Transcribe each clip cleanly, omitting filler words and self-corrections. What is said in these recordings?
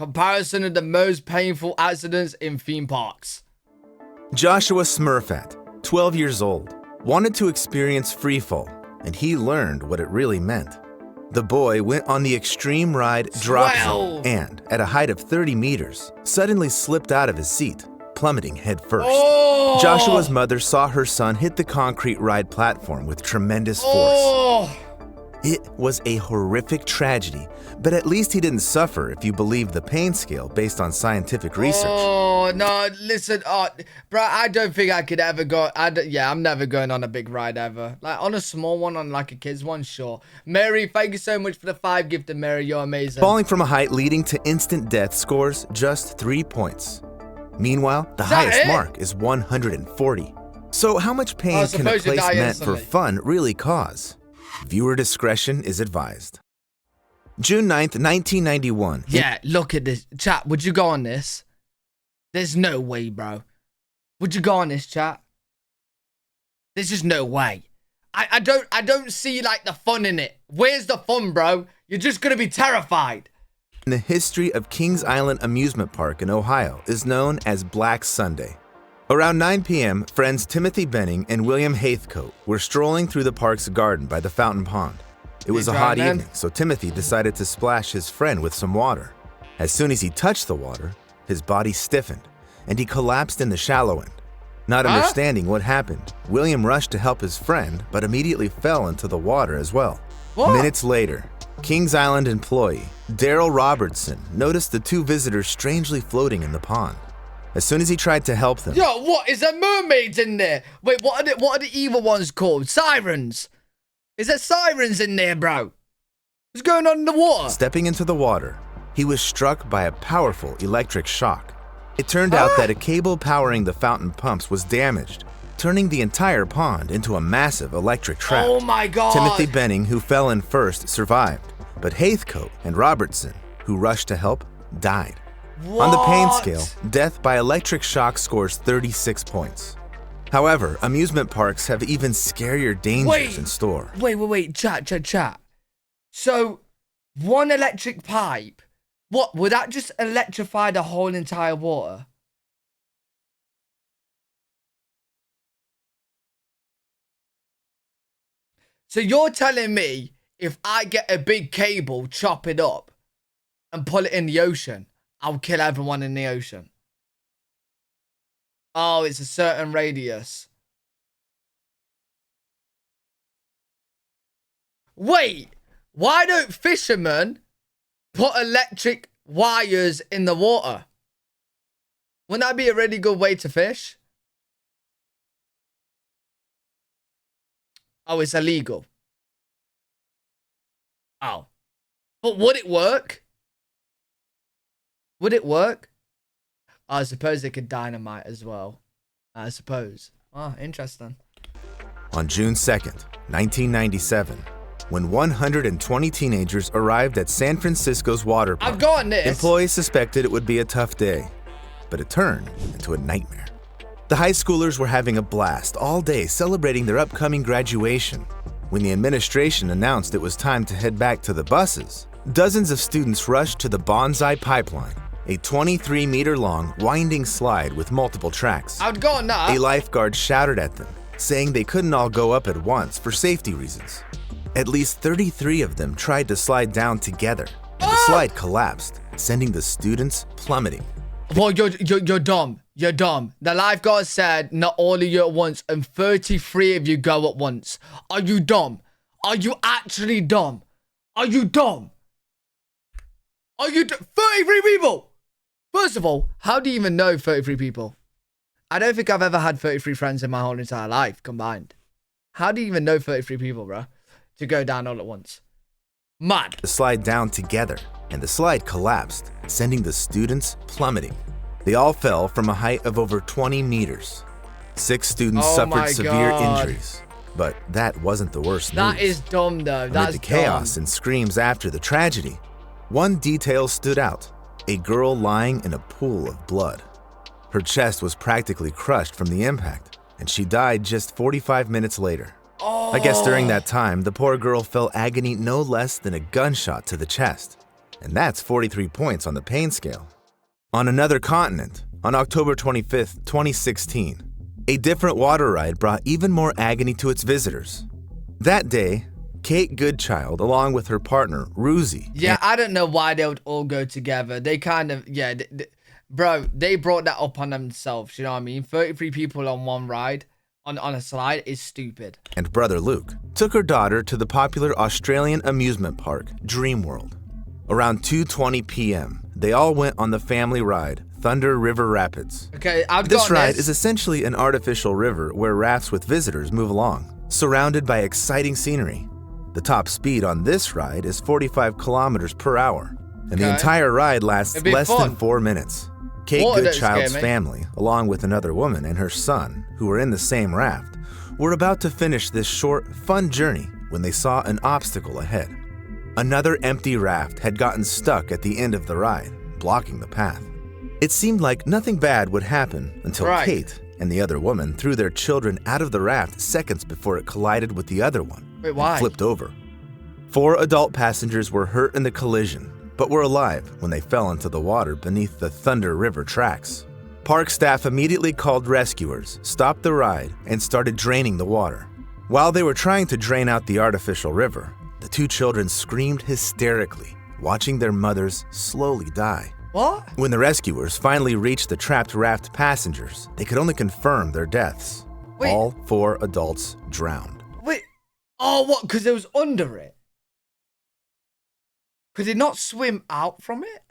Comparison of the most painful accidents in theme parks. Joshua Smurfett, 12 years old, wanted to experience freefall, and he learned what it really meant. The boy went on the extreme ride Drop Zone and, at a height of 30 meters, suddenly slipped out of his seat, plummeting headfirst. Oh! Joshua's mother saw her son hit the concrete ride platform with tremendous force. Oh! It was a horrific tragedy, but at least he didn't suffer if you believe the pain scale based on scientific research. Oh, no, listen, bro, I don't think I could ever go, I'm never going on a big ride ever. Like, on a small one, on like a kid's one, sure. Mary, thank you so much for the 5 gifted, Mary, you're amazing. Falling from a height leading to instant death scores just 3 points. Meanwhile, the highest mark is 140. So how much pain can a place meant for fun really cause? Viewer discretion is advised. June 9th, 1991. Yeah, look at this. Chat, would you go on this? There's no way, bro. Would you go on this, chat? There's just no way. I don't see, like, the fun in it. Where's the fun, bro? You're just gonna be terrified. The history of Kings Island Amusement Park in Ohio is known as Black Sunday. Around 9 p.m., friends Timothy Benning and William Haithcote were strolling through the park's garden by the fountain pond. It was a hot evening, so Timothy decided to splash his friend with some water. As soon as he touched the water, his body stiffened, and he collapsed in the shallow end. Not understanding what happened, William rushed to help his friend, but immediately fell into the water as well. Minutes later, Kings Island employee Daryl Robertson noticed the 2 visitors strangely floating in the pond. As soon as he tried to help them... Yo, what? Is there mermaids in there? Wait, what are the evil ones called? Sirens? Is there sirens in there, bro? What's going on in the water? Stepping into the water, he was struck by a powerful electric shock. It turned out that a cable powering the fountain pumps was damaged, turning the entire pond into a massive electric trap. Oh my God! Timothy Benning, who fell in first, survived, but Haithcote and Robertson, who rushed to help, died. What? On the pain scale, death by electric shock scores 36 points. However, amusement parks have even scarier dangers in store. Wait, chat. So, one electric pipe, what, would that just electrify the whole entire water? So you're telling me, if I get a big cable, chop it up, and pull it in the ocean, I'll kill everyone in the ocean? Oh, it's a certain radius. Wait, why don't fishermen put electric wires in the water? Wouldn't that be a really good way to fish? Oh, it's illegal. Oh. But would it work? Would it work? I suppose they could dynamite as well. I suppose. Oh, interesting. On June 2nd, 1997, when 120 teenagers arrived at San Francisco's water park, I've gotten this. Employees suspected it would be a tough day, but it turned into a nightmare. The high schoolers were having a blast all day celebrating their upcoming graduation. When the administration announced it was time to head back to the buses, dozens of students rushed to the Bonsai Pipeline, a 23-meter-long winding slide with multiple tracks. I'd go on that. A lifeguard shouted at them, saying they couldn't all go up at once for safety reasons. At least 33 of them tried to slide down together, and the slide collapsed, sending the students plummeting. Well, you're dumb. You're dumb. The lifeguard said not all of you at once, and 33 of you go at once. Are you dumb? Are you actually dumb? Are you dumb? Are you 33 people? First of all, how do you even know 33 people? I don't think I've ever had 33 friends in my whole entire life combined. How do you even know 33 people, bro, to go down all at once? Mad. The slide down together, and the slide collapsed, sending the students plummeting. They all fell from a height of over 20 meters. 6 students suffered severe injuries, but that wasn't the worst news. That is dumb, though. That's Amid the chaos and screams after the tragedy, one detail stood out: a girl lying in a pool of blood. Her chest was practically crushed from the impact, and she died just 45 minutes later. I guess during that time, the poor girl felt agony no less than a gunshot to the chest. and that's 43 points on the pain scale. On another continent, on October 25th, 2016, a different water ride brought even more agony to its visitors. That day, Kate Goodchild, along with her partner, Ruzi. Yeah, I don't know why they would all go together. They kind of, yeah, bro, they brought that up on themselves, you know what I mean? 33 people on one ride, on a slide, is stupid. And brother Luke took her daughter to the popular Australian amusement park, Dreamworld. Around 2:20 p.m., they all went on the family ride, Thunder River Rapids. Okay, This ride is essentially an artificial river where rafts with visitors move along, surrounded by exciting scenery. The top speed on this ride is 45 kilometers per hour, and the entire ride lasts less than 4 minutes. Kate Goodchild's family, along with another woman and her son, who were in the same raft, were about to finish this short, fun journey when they saw an obstacle ahead. Another empty raft had gotten stuck at the end of the ride, blocking the path. It seemed like nothing bad would happen until Kate and the other woman threw their children out of the raft seconds before it collided with the other one. Wait, why? And flipped over. 4 adult passengers were hurt in the collision, but were alive when they fell into the water beneath the Thunder River tracks. Park staff immediately called rescuers, stopped the ride, and started draining the water. While they were trying to drain out the artificial river, the 2 children screamed hysterically, watching their mothers slowly die. What? When the rescuers finally reached the trapped raft passengers, they could only confirm their deaths. Wait. All 4 adults drowned. Wait. Oh, what? Because it was under it? Could it not swim out from it?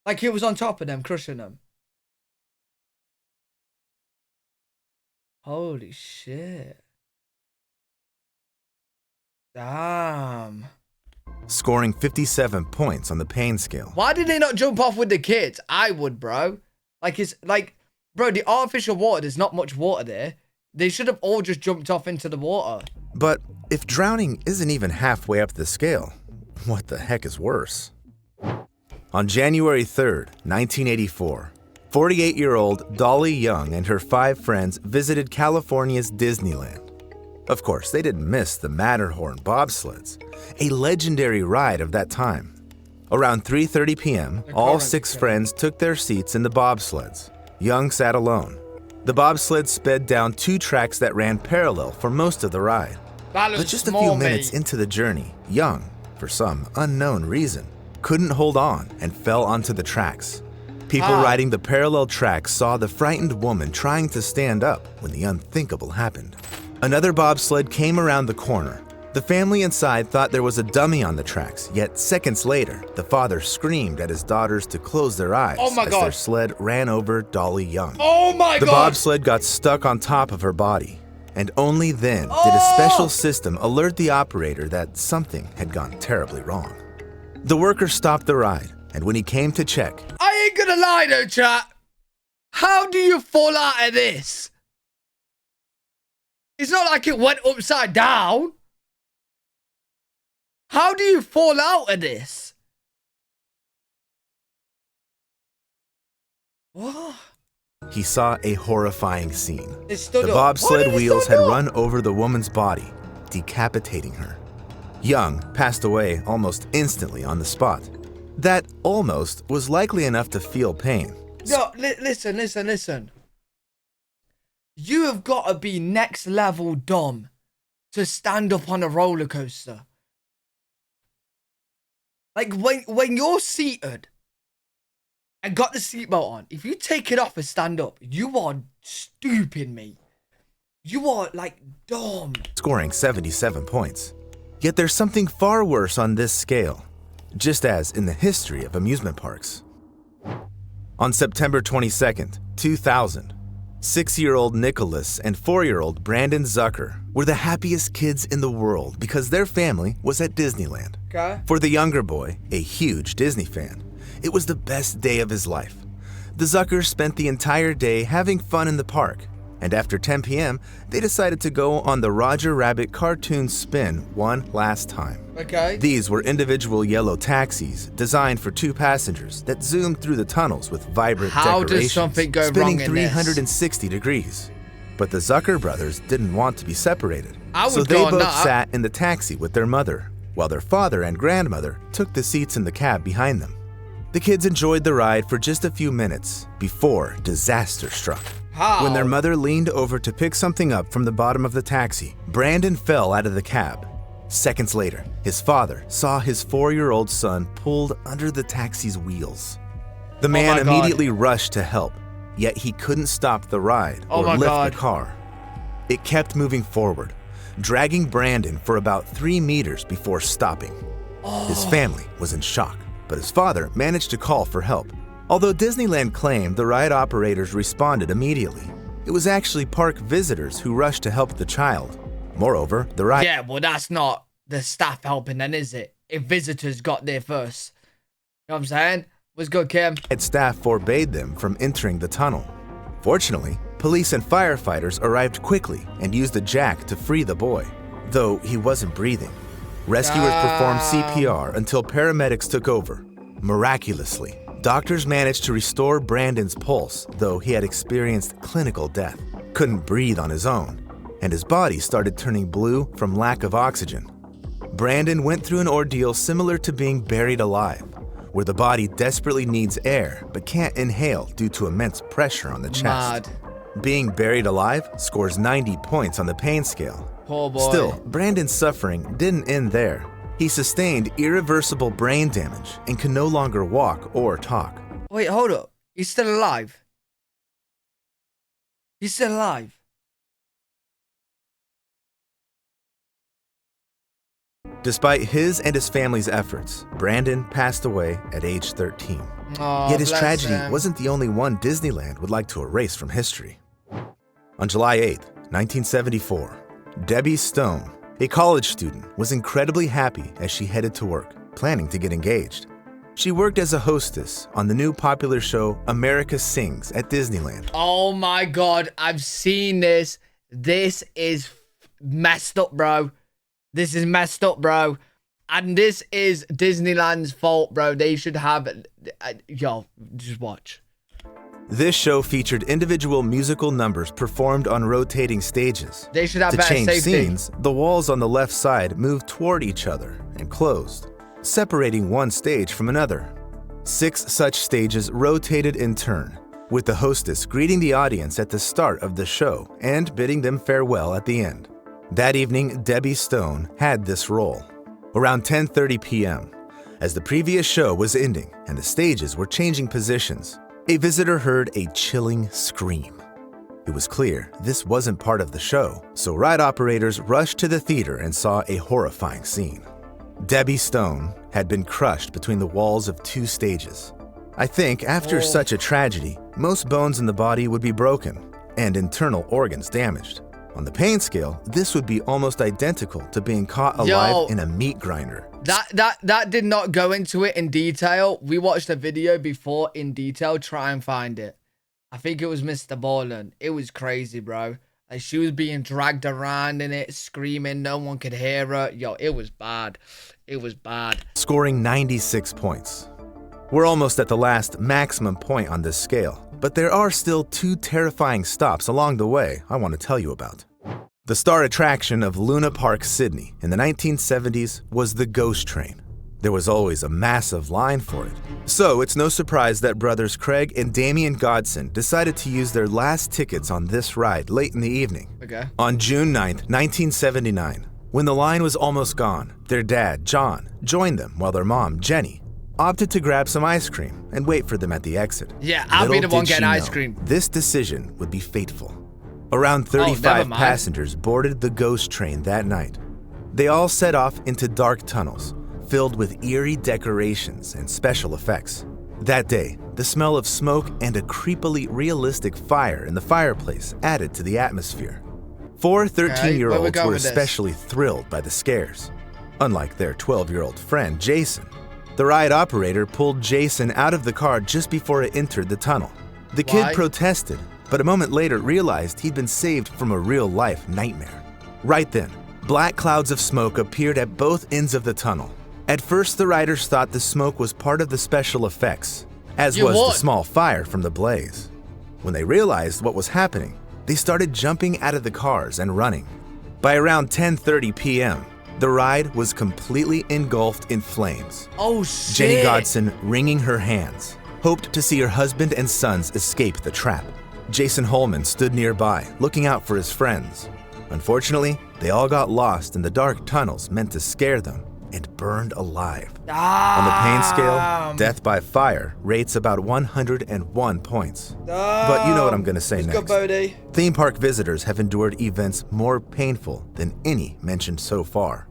Like it was on top of them, crushing them. Holy shit. Damn. Scoring 57 points on the pain scale. Why did they not jump off with the kids? I would, bro. Like, it's like, bro, the artificial water, there's not much water there. They should have all just jumped off into the water. But if drowning isn't even halfway up the scale, what the heck is worse? On January 3rd, 1984, 48-year-old Dolly Young and her 5 friends visited California's Disneyland. Of course, they didn't miss the Matterhorn bobsleds, a legendary ride of that time. Around 3:30 p.m., all 6 friends took their seats in the bobsleds. Young sat alone. The bobsled sped down 2 tracks that ran parallel for most of the ride. But just a few minutes into the journey, Young, for some unknown reason, couldn't hold on and fell onto the tracks. People riding the parallel tracks saw the frightened woman trying to stand up when the unthinkable happened. Another bobsled came around the corner. The family inside thought there was a dummy on the tracks, yet seconds later, the father screamed at his daughters to close their eyes as their sled ran over Dolly Young. Oh my God! The bobsled got stuck on top of her body, and only then did a special system alert the operator that something had gone terribly wrong. The worker stopped the ride, and when he came to check, I ain't gonna lie though, chat. How do you fall out of this? It's not like it went upside down. How do you fall out of this? What? he saw a horrifying scene. The bobsled wheels had run over the woman's body, decapitating her. Young passed away almost instantly on the spot. That almost was likely enough to feel pain. No, listen. You have got to be next level dumb to stand up on a roller coaster. Like when you're seated and got the seatbelt on, if you take it off and stand up, you are stupid, mate. You are like dumb. Scoring 77 points. Yet there's something far worse on this scale, just as in the history of amusement parks. On September 22nd, 2000, 6-year-old Nicholas and 4-year-old Brandon Zucker were the happiest kids in the world because their family was at Disneyland. Okay. For the younger boy, a huge Disney fan, it was the best day of his life. The Zuckers spent the entire day having fun in the park, and after 10 p.m., they decided to go on the Roger Rabbit cartoon spin one last time. Okay. These were individual yellow taxis designed for 2 passengers that zoomed through the tunnels with vibrant decorations, does something go spinning wrong in this? 360 degrees. But the Zucker brothers didn't want to be separated, I would so they go on both that. sat in the taxi with their mother, while their father and grandmother took the seats in the cab behind them. The kids enjoyed the ride for just a few minutes before disaster struck. How? When their mother leaned over to pick something up from the bottom of the taxi, Brandon fell out of the cab. Seconds later, his father saw his 4-year-old son pulled under the taxi's wheels. The man immediately rushed to help, yet he couldn't stop the ride or lift the car. It kept moving forward, dragging Brandon for about 3 meters before stopping. His family was in shock, but his father managed to call for help. Although Disneyland claimed the ride operators responded immediately, it was actually park visitors who rushed to help the child. Moreover, the ride... Yeah, well, that's not the staff helping then, is it? If visitors got there first. You know what I'm saying? What's good, Kim? Staff forbade them from entering the tunnel. Fortunately, police and firefighters arrived quickly and used a jack to free the boy, though he wasn't breathing. Rescuers performed CPR until paramedics took over. Miraculously, doctors managed to restore Brandon's pulse, though he had experienced clinical death, couldn't breathe on his own, and his body started turning blue from lack of oxygen. Brandon went through an ordeal similar to being buried alive, where the body desperately needs air but can't inhale due to immense pressure on the chest. Mad. Being buried alive scores 90 points on the pain scale. Poor boy. Still, Brandon's suffering didn't end there. He sustained irreversible brain damage and can no longer walk or talk. Wait, hold up. He's still alive? He's still alive? Despite his and his family's efforts, Brandon passed away at age 13. Oh, Yet his bless tragedy him. wasn't the only one Disneyland would like to erase from history. On July 8, 1974, Debbie Stone, a college student, was incredibly happy as she headed to work, planning to get engaged. She worked as a hostess on the new popular show America Sings at Disneyland. Oh my god, I've seen this. This is messed up, bro. This is messed up, bro. And this is Disneyland's fault, bro. They should have... yo, just watch. This show featured individual musical numbers performed on rotating stages. They should have To better change safety. scenes, the walls on the left side moved toward each other and closed, separating one stage from another. 6 such stages rotated in turn, with the hostess greeting the audience at the start of the show and bidding them farewell at the end. That evening, Debbie Stone had this role. Around 10:30 p.m., as the previous show was ending and the stages were changing positions, a visitor heard a chilling scream. It was clear this wasn't part of the show, so ride operators rushed to the theater and saw a horrifying scene. Debbie Stone had been crushed between the walls of 2 stages. I think after such a tragedy, most bones in the body would be broken and internal organs damaged. On the pain scale, this would be almost identical to being caught alive in a meat grinder. That did not go into it in detail. We watched a video before in detail. Try and find it. I think it was Mr. Borland. It was crazy, bro. Like, she was being dragged around in it, screaming. No one could hear her. Yo, it was bad. It was bad. Scoring 96 points. We're almost at the last maximum point on this scale, but there are still 2 terrifying stops along the way I want to tell you about. The star attraction of Luna Park, Sydney in the 1970s was the Ghost Train. There was always a massive line for it. So it's no surprise that brothers Craig and Damian Godson decided to use their last tickets on this ride late in the evening. Okay. On June 9th, 1979, when the line was almost gone, their dad, John, joined them while their mom, Jenny, opted to grab some ice cream and wait for them at the exit. Yeah, I'll be the Little one did getting she ice know, cream. This decision would be fateful. Around never 35 mind. passengers boarded the Ghost Train that night. They all set off into dark tunnels filled with eerie decorations and special effects. That day, the smell of smoke and a creepily realistic fire in the fireplace added to the atmosphere. 4 13-year-olds were especially thrilled by the scares. Unlike their 12-year-old friend, Jason, the ride operator pulled Jason out of the car just before it entered the tunnel. The kid protested, but a moment later realized he'd been saved from a real-life nightmare. Right then, black clouds of smoke appeared at both ends of the tunnel. At first, the riders thought the smoke was part of the special effects, as was the small fire from the blaze. When they realized what was happening, they started jumping out of the cars and running. By around 10:30 p.m., The ride was completely engulfed in flames. Oh, shit. Jenny Godson, wringing her hands, hoped to see her husband and sons escape the trap. Jason Holman stood nearby, looking out for his friends. Unfortunately, they all got lost in the dark tunnels meant to scare them and burned alive. On the pain scale, death by fire rates about 101 points. But you know what I'm gonna say next. Theme park visitors have endured events more painful than any mentioned so far.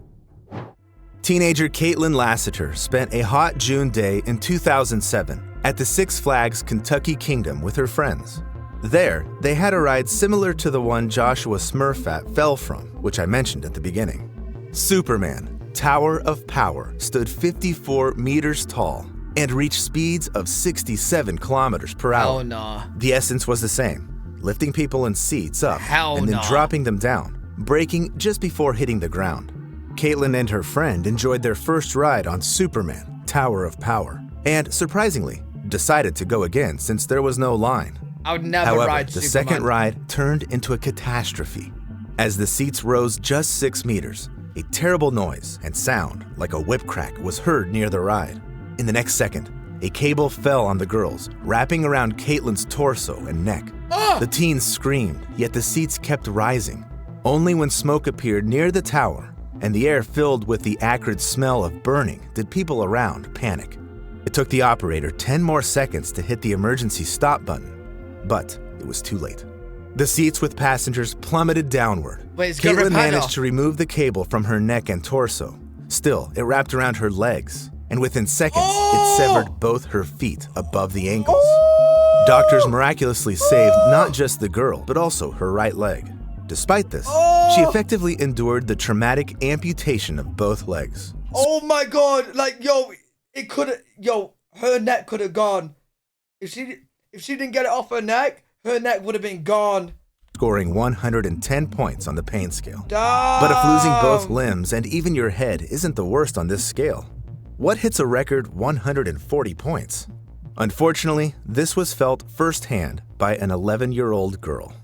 Teenager Caitlin Lassiter spent a hot June day in 2007 at the Six Flags Kentucky Kingdom with her friends. There, they had a ride similar to the one Joshua Smurfat fell from, which I mentioned at the beginning. Superman, Tower of Power, stood 54 meters tall and reached speeds of 67 kilometers per hour. Oh, nah. The essence was the same, lifting people in seats up and then dropping them down, braking just before hitting the ground. Caitlin and her friend enjoyed their first ride on Superman, Tower of Power, and surprisingly, decided to go again since there was no line. I would never However, ride the Superman. second ride turned into a catastrophe. As the seats rose just 6 meters, a terrible noise and sound like a whip crack was heard near the ride. In the next second, a cable fell on the girls, wrapping around Caitlin's torso and neck. The teens screamed, yet the seats kept rising. Only when smoke appeared near the tower and the air filled with the acrid smell of burning did people around panic. It took the operator 10 more seconds to hit the emergency stop button, but it was too late. The seats with passengers plummeted downward. Caitlin managed to remove the cable from her neck and torso. Still, it wrapped around her legs, and within seconds, it severed both her feet above the ankles. Doctors miraculously saved not just the girl, but also her right leg. Despite this, she effectively endured the traumatic amputation of both legs. Oh my god, like, yo, it could've, her neck could've gone. If she didn't get it off her neck would have been gone. Scoring 110 points on the pain scale. Damn. But if losing both limbs and even your head isn't the worst on this scale, what hits a record 140 points? Unfortunately, this was felt firsthand by an 11-year-old girl.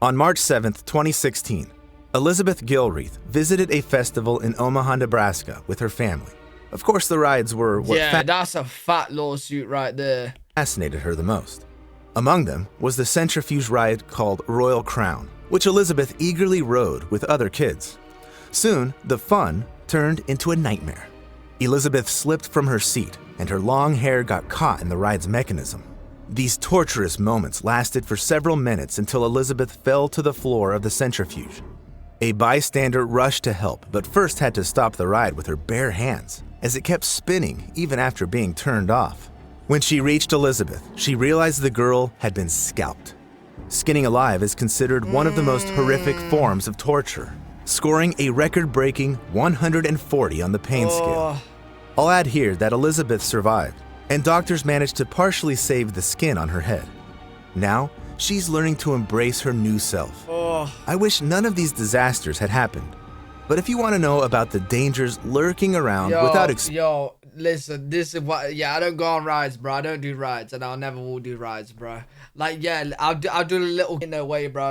On March 7th, 2016, Elizabeth Gilreath visited a festival in Omaha, Nebraska with her family. Of course, the rides were what that's a fat lawsuit right there. Fascinated her the most. Among them was the centrifuge ride called Royal Crown, which Elizabeth eagerly rode with other kids. Soon, the fun turned into a nightmare. Elizabeth slipped from her seat, and her long hair got caught in the ride's mechanism. These torturous moments lasted for several minutes until Elizabeth fell to the floor of the centrifuge. A bystander rushed to help, but first had to stop the ride with her bare hands, as it kept spinning even after being turned off. When she reached Elizabeth, she realized the girl had been scalped. Skinning alive is considered one of the most horrific forms of torture, scoring a record-breaking 140 on the pain scale. I'll add here that Elizabeth survived, and doctors managed to partially save the skin on her head. Now, she's learning to embrace her new self. I wish none of these disasters had happened. But if you want to know about the dangers lurking around without listen, this is what, I don't go on rides, bro. I don't do rides, and I'll never will do rides, bro. Like, I'll do a little in a way, bro.